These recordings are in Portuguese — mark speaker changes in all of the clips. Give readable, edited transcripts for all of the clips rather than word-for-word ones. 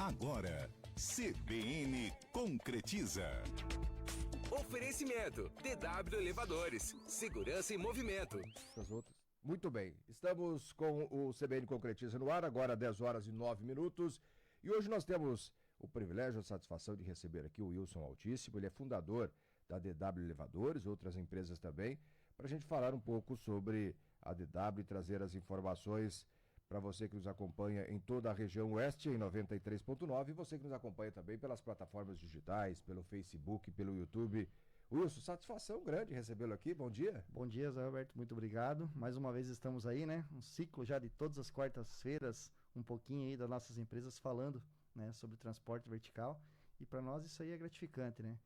Speaker 1: Agora, CBN concretiza.
Speaker 2: Oferecimento DW Elevadores, segurança em movimento.
Speaker 3: As outras. Muito bem, estamos com o CBN Concretiza no ar, agora 10 horas e 9 minutos. E hoje nós temos o privilégio e a satisfação de receber aqui o Wilson Altíssimo. Ele é fundador da DW Elevadores, outras empresas também, para a gente falar um pouco sobre a DW e trazer as informações para você que nos acompanha em toda a região oeste, em 93.9, e você que nos acompanha também pelas plataformas digitais, pelo Facebook, pelo YouTube. Wilson, satisfação grande recebê-lo aqui, bom dia.
Speaker 4: Bom dia, Zé Roberto, muito obrigado. Mais uma vez estamos aí, né? Um ciclo já de todas as quartas-feiras, um pouquinho aí das nossas empresas falando, né, sobre transporte vertical. E para nós isso aí é gratificante, né?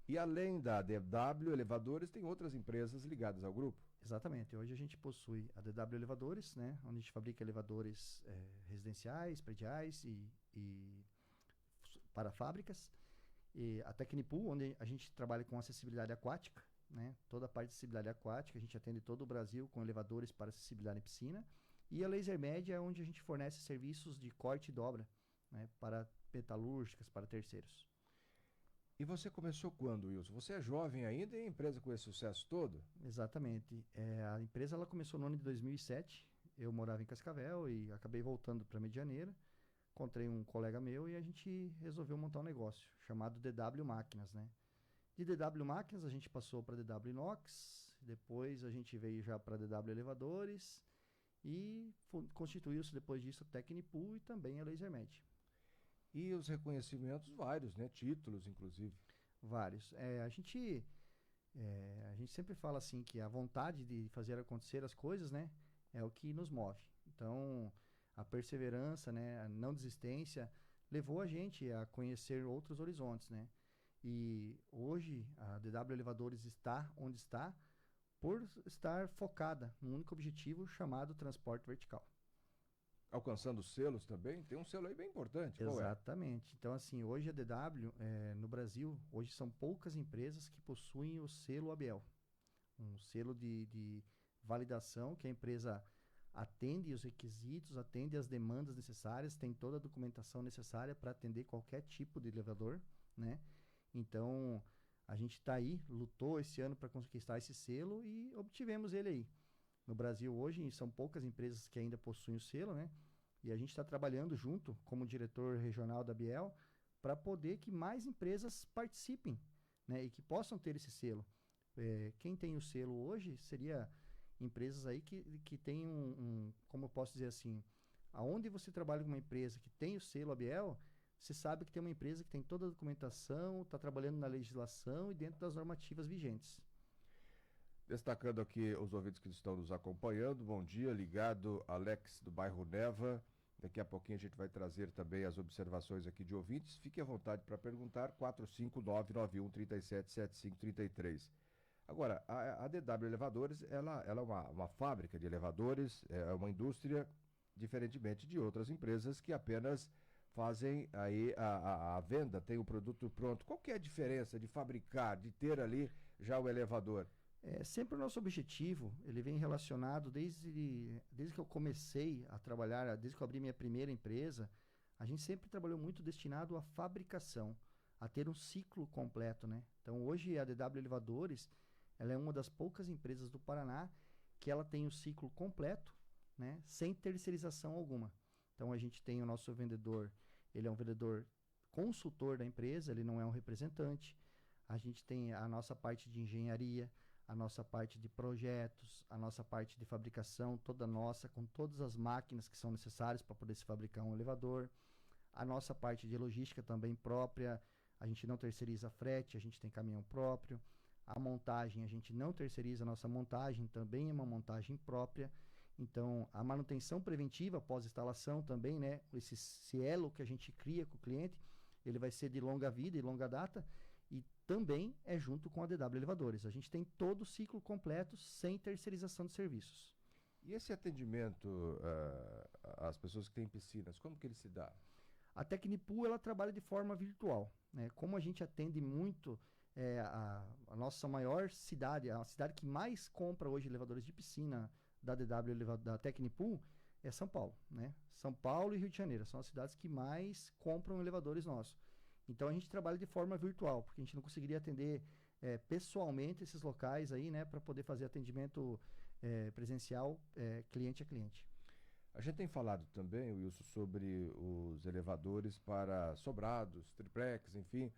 Speaker 3: E além da DW Elevadores, tem outras empresas ligadas ao grupo?
Speaker 4: Exatamente. Hoje a gente possui a DW Elevadores, né, onde a gente fabrica elevadores residenciais, prediais e para fábricas. E a Tecnipool, onde a gente trabalha com acessibilidade aquática, né, toda a parte de acessibilidade aquática. A gente atende todo o Brasil com elevadores para acessibilidade em piscina. E a LaserMed é onde a gente fornece serviços de corte e dobra, né, para metalúrgicas, para terceiros.
Speaker 3: E você começou quando, Wilson? Você é jovem ainda e a empresa com esse sucesso todo?
Speaker 4: Exatamente. A empresa ela começou no ano de 2007. Eu morava em Cascavel e acabei voltando para Medianeira. Encontrei um colega meu e a gente resolveu montar um negócio chamado DW Máquinas, né? De DW Máquinas a gente passou para DW Inox, depois a gente veio já para DW Elevadores e constituiu-se depois disso a Tecnipool e também a LaserMed.
Speaker 3: E os reconhecimentos vários, né? Títulos, inclusive.
Speaker 4: Vários. A gente sempre fala assim que a vontade de fazer acontecer as coisas, né, é o que nos move. Então, a perseverança, né, a não desistência, levou a gente a conhecer outros horizontes, né? E hoje a DW Elevadores está onde está por estar focada num único objetivo chamado transporte vertical.
Speaker 3: Alcançando selos também? Tem um selo aí bem importante. Qual
Speaker 4: Exatamente. Então, assim, hoje a DW, no Brasil, hoje são poucas empresas que possuem o selo ABEL. Um selo de validação que a empresa atende os requisitos, atende as demandas necessárias, tem toda a documentação necessária para atender qualquer tipo de elevador, né? Então, a gente está aí, lutou esse ano para conquistar esse selo e obtivemos ele aí. No Brasil hoje são poucas empresas que ainda possuem o selo, né? E a gente está trabalhando junto, como diretor regional da Biel, para poder que mais empresas participem, né? E que possam ter esse selo. Quem tem o selo hoje seria empresas aí que tem como eu posso dizer assim, aonde você trabalha com uma empresa que tem o selo ABEL, você sabe que tem uma empresa que tem toda a documentação, está trabalhando na legislação e dentro das normativas vigentes.
Speaker 3: Destacando aqui os ouvintes que estão nos acompanhando, bom dia, ligado Alex do bairro Neva. Daqui a pouquinho a gente vai trazer também as observações aqui de ouvintes. Fique à vontade para perguntar, 45991377533. Agora, a DW Elevadores, ela é uma fábrica de elevadores, é uma indústria, diferentemente de outras empresas que apenas fazem aí a venda, tem o produto pronto. Qual que é a diferença de fabricar, de ter ali já o elevador?
Speaker 4: Sempre o nosso objetivo, ele vem relacionado desde que eu comecei a trabalhar, desde que eu abri minha primeira empresa, a gente sempre trabalhou muito destinado à fabricação, a ter um ciclo completo, né? Então hoje a DW Elevadores, ela é uma das poucas empresas do Paraná que ela tem o ciclo completo, né? Sem terceirização alguma. Então a gente tem o nosso vendedor, ele é um vendedor consultor da empresa, ele não é um representante. A gente tem a nossa parte de engenharia, a nossa parte de projetos, a nossa parte de fabricação, toda nossa, com todas as máquinas que são necessárias para poder se fabricar um elevador. A nossa parte de logística também própria, a gente não terceiriza frete, a gente tem caminhão próprio. A montagem, a gente não terceiriza a nossa montagem, também é uma montagem própria. Então, a manutenção preventiva pós-instalação também, né? Esse elo que a gente cria com o cliente, ele vai ser de longa vida e longa data, e também é junto com a DW Elevadores. A gente tem todo o ciclo completo sem terceirização de serviços.
Speaker 3: E esse atendimento às pessoas que têm piscinas, como que ele se dá?
Speaker 4: A Tecnipool, ela trabalha de forma virtual, né? Como a gente atende muito a nossa maior cidade, a cidade que mais compra hoje elevadores de piscina da DW, da Tecnipool, é São Paulo, né? São Paulo e Rio de Janeiro são as cidades que mais compram elevadores nossos. Então a gente trabalha de forma virtual, porque a gente não conseguiria atender pessoalmente esses locais aí, né, para poder fazer atendimento presencial, cliente a cliente.
Speaker 3: A gente tem falado também, Wilson, sobre os elevadores para sobrados, triplex, enfim.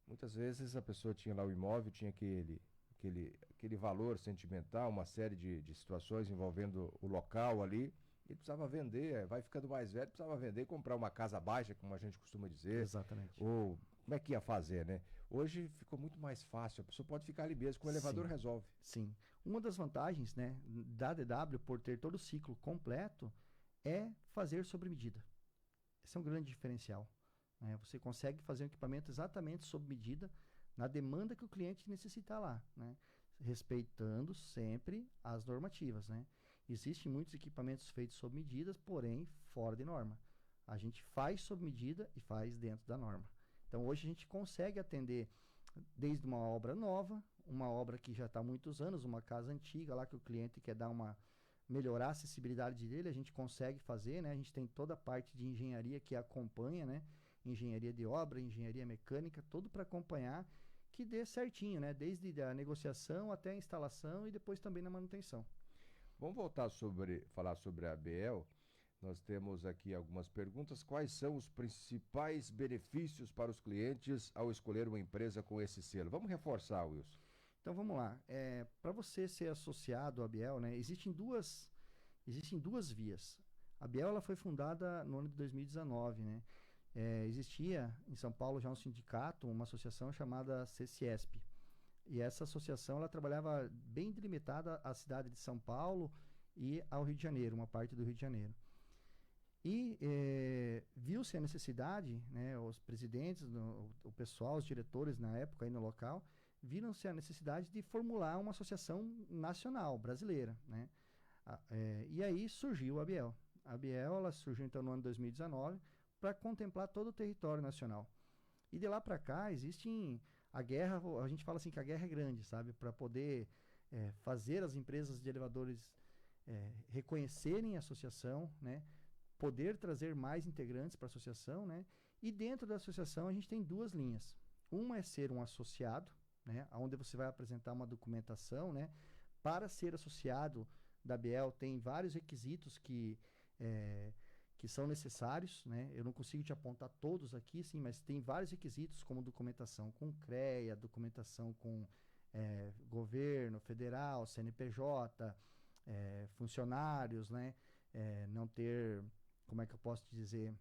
Speaker 3: Muitas vezes a pessoa tinha lá o imóvel, tinha aquele valor sentimental, uma série de situações envolvendo o local ali. Ele precisava vender, vai ficando mais velho, precisava vender e comprar uma casa baixa, como a gente costuma dizer.
Speaker 4: Exatamente.
Speaker 3: Ou como é que ia fazer, né? Hoje ficou muito mais fácil, a pessoa pode ficar ali mesmo, com o elevador resolve.
Speaker 4: Sim. Uma das vantagens, né, da DW, por ter todo o ciclo completo, é fazer sobre medida. Esse é um grande diferencial, né? Você consegue fazer um equipamento exatamente sob medida, na demanda que o cliente necessitar lá, né? Respeitando sempre as normativas, né? Existem muitos equipamentos feitos sob medidas, porém fora de norma. A gente faz sob medida e faz dentro da norma. Então hoje a gente consegue atender desde uma obra nova, uma obra que já está há muitos anos, uma casa antiga lá que o cliente quer melhorar a acessibilidade dele, a gente consegue fazer, né? A gente tem toda a parte de engenharia que acompanha, né? Engenharia de obra, engenharia mecânica, tudo para acompanhar que dê certinho, né? Desde a negociação até a instalação e depois também na manutenção.
Speaker 3: Vamos voltar falar sobre a ABL. Nós temos aqui algumas perguntas. Quais são os principais benefícios para os clientes ao escolher uma empresa com esse selo? Vamos reforçar, Wilson.
Speaker 4: Então vamos lá. Para você ser associado à ABL, né, existem duas vias. A ABL ela foi fundada no ano de 2019, né? Existia em São Paulo já um sindicato, uma associação chamada CCESP. E essa associação ela trabalhava bem delimitada à cidade de São Paulo e ao Rio de Janeiro, uma parte do Rio de Janeiro. E viu-se a necessidade, né, os presidentes, o pessoal, os diretores na época aí no local, viram-se a necessidade de formular uma associação nacional, brasileira, né? E aí surgiu a ABL. A ABL ela surgiu então no ano de 2019 para contemplar todo o território nacional. E de lá para cá existem a guerra, a gente fala assim que a guerra é grande, sabe? Para poder fazer as empresas de elevadores reconhecerem a associação, né? Poder trazer mais integrantes para a associação, né? E dentro da associação a gente tem duas linhas. Uma é ser um associado, né? Onde você vai apresentar uma documentação, né? Para ser associado da ABL tem vários requisitos que são necessários, né? Eu não consigo te apontar todos aqui, sim, mas tem vários requisitos, como documentação com CREA, documentação com governo federal, CNPJ, funcionários, né? Não ter, como é que eu posso te dizer,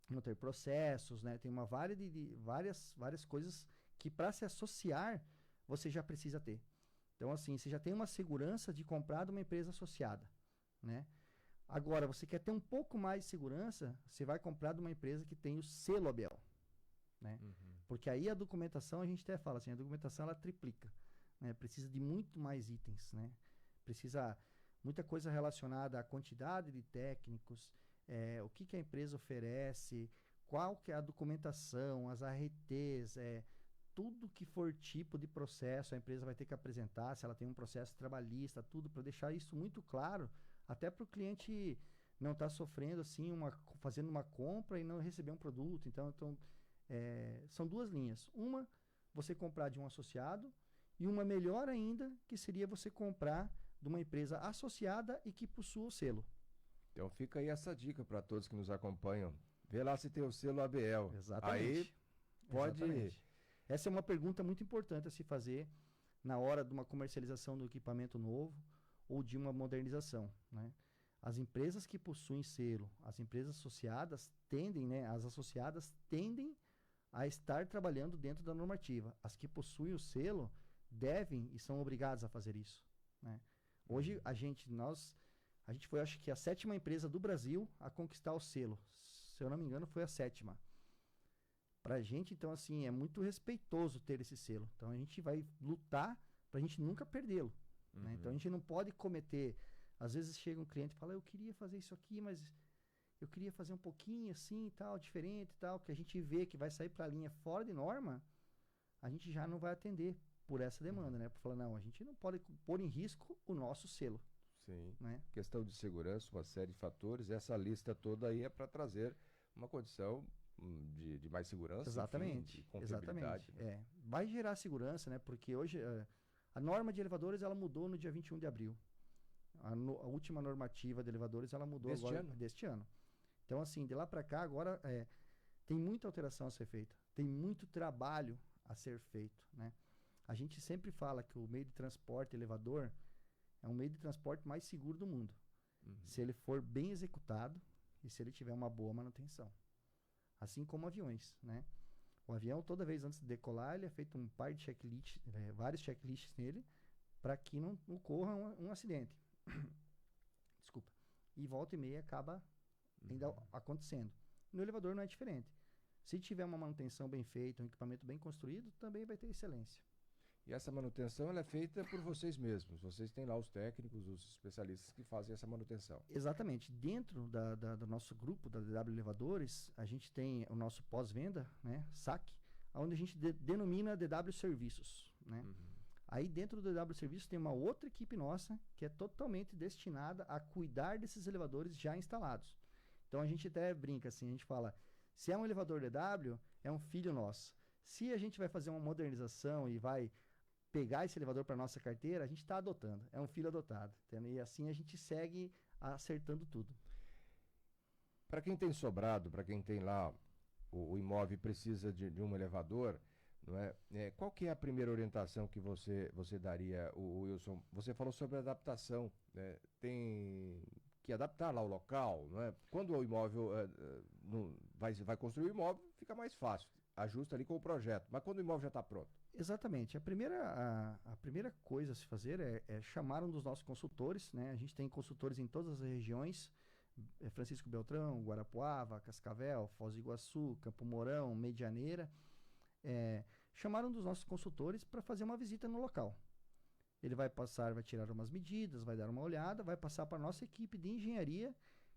Speaker 4: não ter processos, né? Tem uma várias coisas que para se associar você já precisa ter. Então, assim, você já tem uma segurança de comprar de uma empresa associada, né? Agora, você quer ter um pouco mais de segurança, você vai comprar de uma empresa que tem o selo ABL, né?
Speaker 3: Uhum.
Speaker 4: Porque aí a documentação, a gente até fala assim, a documentação ela triplica, né? Precisa de muito mais itens, né? Precisa muita coisa relacionada à quantidade de técnicos, o que a empresa oferece, qual que é a documentação, as ARTs, tudo que for tipo de processo a empresa vai ter que apresentar, se ela tem um processo trabalhista, tudo para deixar isso muito claro, até para o cliente não estar sofrendo assim, fazendo uma compra e não receber um produto. Então são duas linhas. Uma, você comprar de um associado, e uma melhor ainda, que seria você comprar de uma empresa associada e que possua o selo.
Speaker 3: Então fica aí essa dica para todos que nos acompanham. Vê lá se tem o selo ABL.
Speaker 4: Exatamente.
Speaker 3: Aí pode...
Speaker 4: Exatamente. Essa é uma pergunta muito importante a se fazer na hora de uma comercialização do equipamento novo ou de uma modernização, né? As empresas que possuem selo, as empresas associadas tendem, né, as associadas tendem a estar trabalhando dentro da normativa. As que possuem o selo devem e são obrigadas a fazer isso, né? Hoje a gente foi, acho que a 7ª empresa do Brasil a conquistar o selo. Se eu não me engano, foi a 7ª. Pra gente, então, assim, é muito respeitoso ter esse selo. Então, a gente vai lutar pra gente nunca perdê-lo, né? Então, a gente não pode cometer... Às vezes chega um cliente e fala, eu queria fazer isso aqui, mas eu queria fazer um pouquinho assim e tal, diferente e tal, que a gente vê que vai sair pra linha fora de norma, a gente já não vai atender por essa demanda, né? Para falar, não, a gente não pode pôr em risco o nosso selo.
Speaker 3: Sim.
Speaker 4: né?
Speaker 3: Questão de segurança, uma série de fatores. Essa lista toda aí é para trazer uma condição de mais segurança,
Speaker 4: Exatamente,
Speaker 3: enfim, de confiabilidade.
Speaker 4: exatamente. Vai gerar segurança, né? Porque hoje a norma de elevadores ela mudou no dia 21 de abril. A última normativa de elevadores ela mudou deste ano. Então, assim, de lá para cá, agora tem muita alteração a ser feita. Tem muito trabalho a ser feito, né? A gente sempre fala que o meio de transporte elevador é um meio de transporte mais seguro do mundo. Se ele for bem executado e se ele tiver uma boa manutenção. Assim como aviões, né? O avião, toda vez antes de decolar, ele é feito um par de checklists, vários checklists nele, para que não ocorra um acidente. Desculpa. E volta e meia acaba ainda acontecendo. No elevador não é diferente. Se tiver uma manutenção bem feita, um equipamento bem construído, também vai ter excelência.
Speaker 3: E essa manutenção ela é feita por vocês mesmos. Vocês têm lá os técnicos, os especialistas que fazem essa manutenção.
Speaker 4: Exatamente. Dentro do nosso grupo, da DW Elevadores, a gente tem o nosso pós-venda, né, SAC, onde a gente denomina DW Serviços, né? Aí dentro do DW Serviços tem uma outra equipe nossa que é totalmente destinada a cuidar desses elevadores já instalados. Então a gente até brinca assim, a gente fala, se é um elevador DW, é um filho nosso. Se a gente vai fazer uma modernização e vai pegar esse elevador para nossa carteira, a gente está adotando, é um filho adotado, entendeu? E assim a gente segue acertando tudo.
Speaker 3: Para quem tem sobrado, para quem tem lá o imóvel e precisa de um elevador, não é? Qual que é a primeira orientação que você daria, o Wilson? Você falou sobre adaptação, né? Tem que adaptar lá o local, não é? Quando o imóvel vai construir o imóvel, fica mais fácil, ajusta ali com o projeto, mas quando o imóvel já está pronto?
Speaker 4: Exatamente. A primeira coisa a se fazer é chamar um dos nossos consultores, né? A gente tem consultores em todas as regiões, Francisco Beltrão, Guarapuava, Cascavel, Foz do Iguaçu, Campo Mourão, Medianeira. Chamar um dos nossos consultores para fazer uma visita no local. Ele vai tirar umas medidas, vai dar uma olhada, vai passar para a nossa equipe de engenharia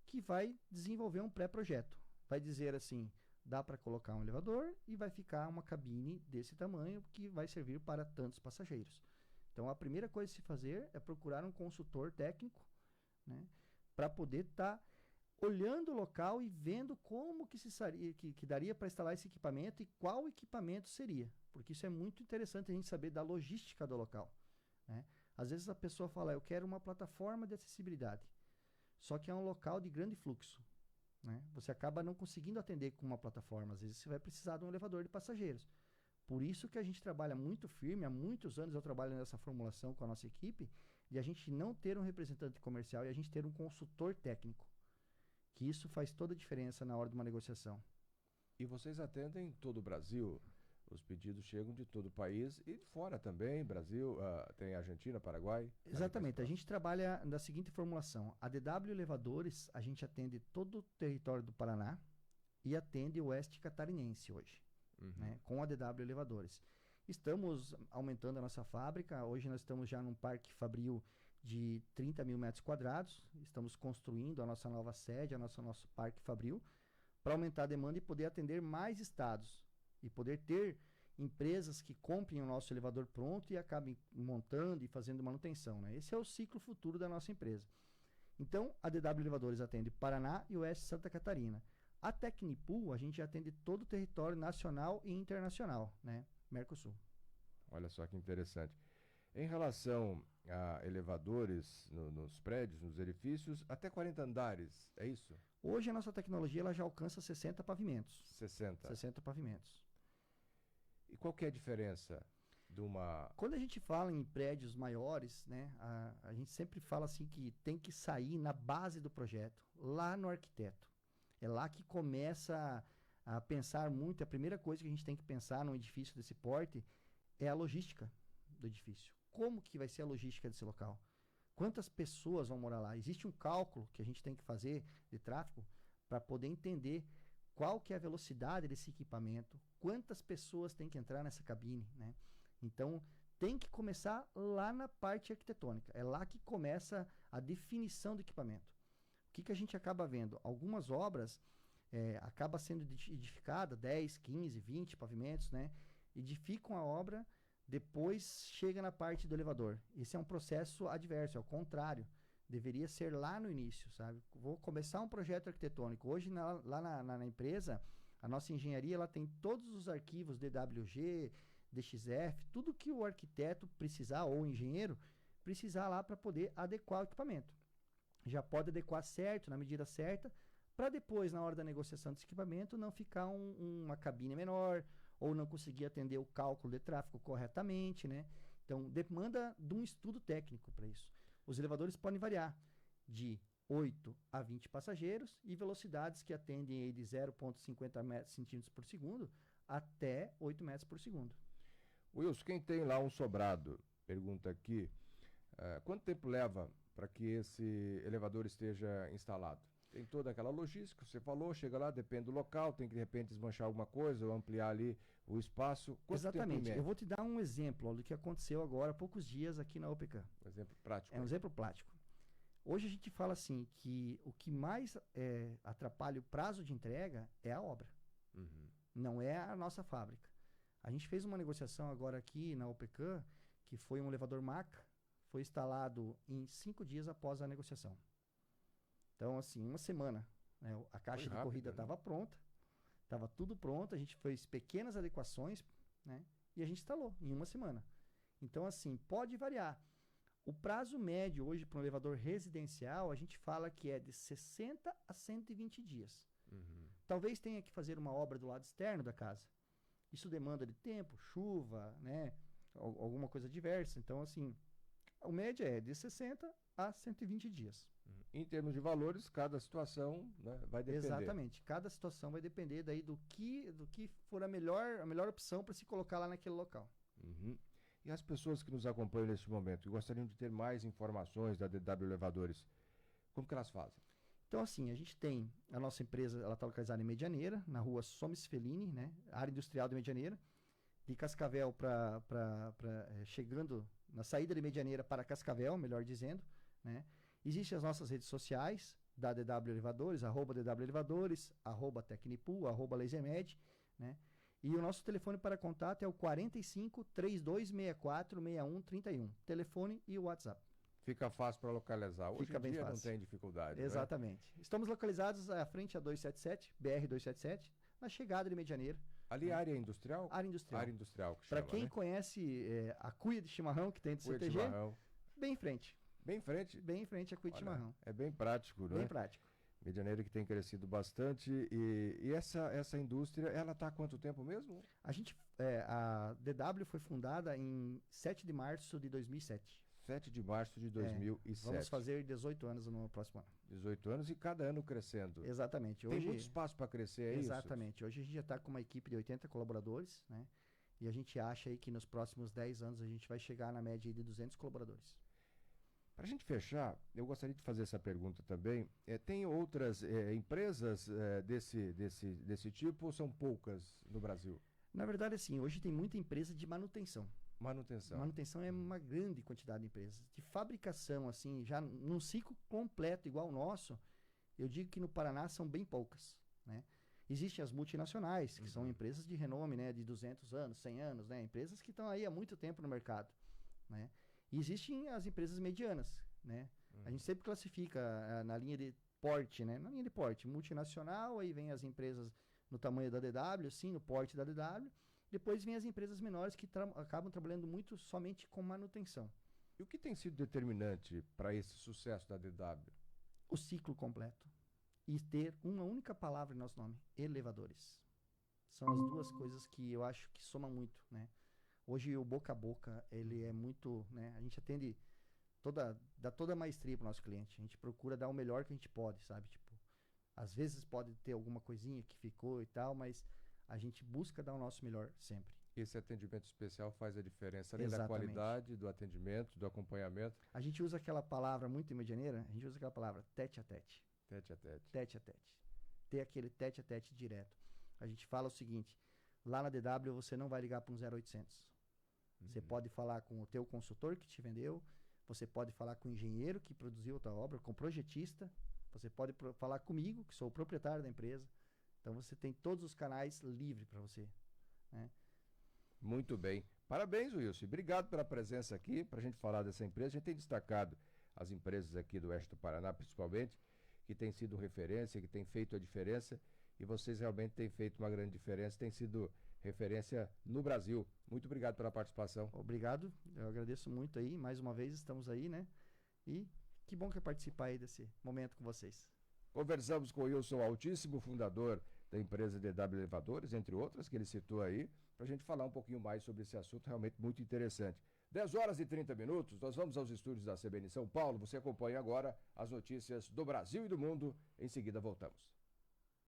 Speaker 4: que vai desenvolver um pré-projeto. Vai dizer assim, dá para colocar um elevador e vai ficar uma cabine desse tamanho que vai servir para tantos passageiros. Então a primeira coisa a se fazer é procurar um consultor técnico, né, para poder estar olhando o local e vendo como que daria para instalar esse equipamento e qual equipamento seria. Porque isso é muito interessante a gente saber da logística do local, né? Às vezes a pessoa fala, eu quero uma plataforma de acessibilidade. Só que é um local de grande fluxo, né? Você acaba não conseguindo atender com uma plataforma. Às vezes você vai precisar de um elevador de passageiros. Por isso que a gente trabalha muito firme, há muitos anos eu trabalho nessa formulação com a nossa equipe, de a gente não ter um representante comercial e a gente ter um consultor técnico. Que isso faz toda a diferença na hora de uma negociação.
Speaker 3: E vocês atendem todo o Brasil? Os pedidos chegam de todo o país e de fora também, Brasil, tem Argentina, Paraguai?
Speaker 4: Exatamente, a gente trabalha da seguinte formulação. A DW Elevadores, a gente atende todo o território do Paraná e atende o oeste catarinense hoje, né, com a DW Elevadores. Estamos aumentando a nossa fábrica, hoje nós estamos já num parque fabril de 30 mil metros quadrados, estamos construindo a nossa nova sede, nosso parque fabril, para aumentar a demanda e poder atender mais estados e poder ter empresas que comprem o nosso elevador pronto e acabem montando e fazendo manutenção, né? Esse é o ciclo futuro da nossa empresa. Então, a DW Elevadores atende Paraná e Oeste Santa Catarina. A Tecnipool, a gente atende todo o território nacional e internacional, né? Mercosul.
Speaker 3: Olha só que interessante. Em relação a elevadores nos prédios, nos edifícios, até 40 andares, é isso?
Speaker 4: Hoje a nossa tecnologia ela já alcança 60 pavimentos.
Speaker 3: 60
Speaker 4: pavimentos.
Speaker 3: E qual que é a diferença de uma...
Speaker 4: Quando a gente fala em prédios maiores, né, a gente sempre fala assim que tem que sair na base do projeto, lá no arquiteto. É lá que começa a pensar muito. A primeira coisa que a gente tem que pensar num edifício desse porte é a logística do edifício. Como que vai ser a logística desse local? Quantas pessoas vão morar lá? Existe um cálculo que a gente tem que fazer de tráfego para poder entender qual que é a velocidade desse equipamento, quantas pessoas tem que entrar nessa cabine, né? Então, tem que começar lá na parte arquitetônica. É lá que começa a definição do equipamento. O que a gente acaba vendo? Algumas obras acaba sendo edificada 10, 15, 20 pavimentos, né? Edificam a obra, depois chega na parte do elevador. Esse é um processo adverso, é o contrário. deveria ser lá no início, sabe? Vou começar um projeto arquitetônico. Hoje, lá na empresa, a nossa engenharia ela tem todos os arquivos DWG, DXF, tudo que o arquiteto precisar, ou o engenheiro, precisar lá para poder adequar o equipamento. Já pode adequar certo, na medida certa, para depois, na hora da negociação desse equipamento, não ficar uma cabine menor, ou não conseguir atender o cálculo de tráfego corretamente, né? Então, demanda de um estudo técnico para isso. Os elevadores podem variar de 8 a 20 passageiros e velocidades que atendem aí de 0,50 centímetros por segundo até 8 metros por segundo.
Speaker 3: Wilson, quem tem lá um sobrado, pergunta aqui, quanto tempo leva para que esse elevador esteja instalado? Tem toda aquela logística, você falou, chega lá, depende do local, tem que de repente desmanchar alguma coisa ou ampliar ali o espaço. Quanto
Speaker 4: Exatamente.
Speaker 3: tempo
Speaker 4: Eu vou te dar um exemplo do que aconteceu agora há poucos dias aqui na OPK.
Speaker 3: Um exemplo prático.
Speaker 4: É um exemplo prático. Hoje a gente fala assim que o que mais atrapalha o prazo de entrega é a obra.
Speaker 3: Uhum.
Speaker 4: Não é a nossa fábrica. A gente fez uma negociação agora aqui na OPK, que foi um elevador Maca, foi instalado em 5 dias após a negociação. Então, assim, uma semana, né, a caixa de corrida estava pronta, estava tudo pronto, a gente fez pequenas adequações, né, e a gente instalou em uma semana. Então, assim, pode variar. O prazo médio hoje para um elevador residencial, a gente fala que é de 60 a 120 dias.
Speaker 3: Uhum.
Speaker 4: Talvez tenha que fazer uma obra do lado externo da casa. Isso demanda de tempo, chuva, né, alguma coisa diversa. Então, assim, a média é de 60 a 120 dias.
Speaker 3: Em termos de valores, cada situação, né, vai depender.
Speaker 4: Exatamente. Cada situação vai depender daí do que for a melhor opção para se colocar lá naquele local.
Speaker 3: Uhum. E as pessoas que nos acompanham neste momento e gostariam de ter mais informações da DW Elevadores, como que elas fazem?
Speaker 4: Então, assim, a gente tem a nossa empresa, ela está localizada em Medianeira, na rua Somes Fellini, né, área industrial de Medianeira, de Cascavel chegando na saída de Medianeira para Cascavel, melhor dizendo, né? Existem as nossas redes sociais, da DW Elevadores, @DW Elevadores, @Tecnipool, @LaserMed, né? E o nosso telefone para contato é o 45 3264 6131. Telefone e o WhatsApp.
Speaker 3: Fica fácil para localizar. Hoje
Speaker 4: Fica
Speaker 3: em
Speaker 4: bem
Speaker 3: dia
Speaker 4: fácil.
Speaker 3: não tem dificuldade.
Speaker 4: Exatamente. Né? Estamos localizados à frente a 277, BR 277, na chegada de Medianeira.
Speaker 3: Ali área industrial?
Speaker 4: Área industrial.
Speaker 3: Área industrial que
Speaker 4: Para
Speaker 3: chama,
Speaker 4: quem
Speaker 3: né?
Speaker 4: conhece a cuia de chimarrão que tem do
Speaker 3: Cuia de
Speaker 4: CTG,
Speaker 3: chimarrão.
Speaker 4: bem em frente.
Speaker 3: Bem em frente.
Speaker 4: Bem em frente a cuia de
Speaker 3: Olha,
Speaker 4: chimarrão.
Speaker 3: é bem prático, não
Speaker 4: Bem
Speaker 3: é?
Speaker 4: prático.
Speaker 3: Medianeira que tem crescido bastante. E essa indústria, ela está há quanto tempo mesmo?
Speaker 4: A DW foi fundada em 7 de março de 2007.
Speaker 3: 7 de março de 2007.
Speaker 4: Vamos fazer 18 anos no próximo ano.
Speaker 3: 18 anos e cada ano crescendo.
Speaker 4: Exatamente.
Speaker 3: Tem muito espaço para crescer, é isso?
Speaker 4: Exatamente. Hoje a gente já está com uma equipe de 80 colaboradores, né? E a gente acha aí que nos próximos 10 anos a gente vai chegar na média de 200 colaboradores.
Speaker 3: Para a gente fechar, eu gostaria de fazer essa pergunta também. Tem outras empresas desse tipo ou são poucas no Brasil?
Speaker 4: Na verdade, assim, hoje tem muita empresa de manutenção.
Speaker 3: Manutenção.
Speaker 4: Manutenção é uma grande quantidade de empresas. De fabricação, assim, já num ciclo completo igual o nosso, eu digo que no Paraná são bem poucas, né? Existem as multinacionais, que são empresas de renome, né, de 200 anos, 100 anos, né? Empresas que estão aí há muito tempo no mercado, né? E existem as empresas medianas, né? A gente sempre classifica na linha de porte, né? Na linha de porte, multinacional, aí vem as empresas no tamanho da DW, sim, no porte da DW. Depois vem as empresas menores que acabam trabalhando muito somente com manutenção.
Speaker 3: E o que tem sido determinante para esse sucesso da DW?
Speaker 4: O ciclo completo. E ter uma única palavra em nosso nome, elevadores. São as duas coisas que eu acho que somam muito, né? Hoje o boca a boca, ele é muito, né? A gente atende dá toda a maestria para o nosso cliente. A gente procura dar o melhor que a gente pode, sabe? Tipo, às vezes pode ter alguma coisinha que ficou e tal, mas a gente busca dar o nosso melhor sempre.
Speaker 3: Esse atendimento especial faz a diferença, além da
Speaker 4: Exatamente.
Speaker 3: qualidade, do atendimento, do acompanhamento.
Speaker 4: A gente usa aquela palavra muito em Medianeira, a gente usa aquela palavra tete a tete.
Speaker 3: Tete a tete.
Speaker 4: Tete a tete. Ter aquele tete a tete direto. A gente fala o seguinte, lá na DW você não vai ligar para um 0800. Você pode falar com o teu consultor que te vendeu, você pode falar com o engenheiro que produziu a tua obra, com o projetista, você pode falar comigo, que sou o proprietário da empresa. Então você tem todos os canais livres para você, né?
Speaker 3: Muito bem. Parabéns, Wilson. Obrigado pela presença aqui para a gente falar dessa empresa. A gente tem destacado as empresas aqui do oeste do Paraná, principalmente, que têm sido referência, que têm feito a diferença, e vocês realmente têm feito uma grande diferença, têm sido referência no Brasil. Muito obrigado pela participação.
Speaker 4: Obrigado, eu agradeço muito aí, mais uma vez estamos aí, né? E que bom que é participar aí desse momento com vocês.
Speaker 3: Conversamos com o Wilson Altíssimo, fundador da empresa DW Elevadores, entre outras, que ele citou aí, para a gente falar um pouquinho mais sobre esse assunto realmente muito interessante. 10 horas e 30 minutos, nós vamos aos estúdios da CBN São Paulo. Você acompanha agora as notícias do Brasil e do mundo. Em seguida voltamos.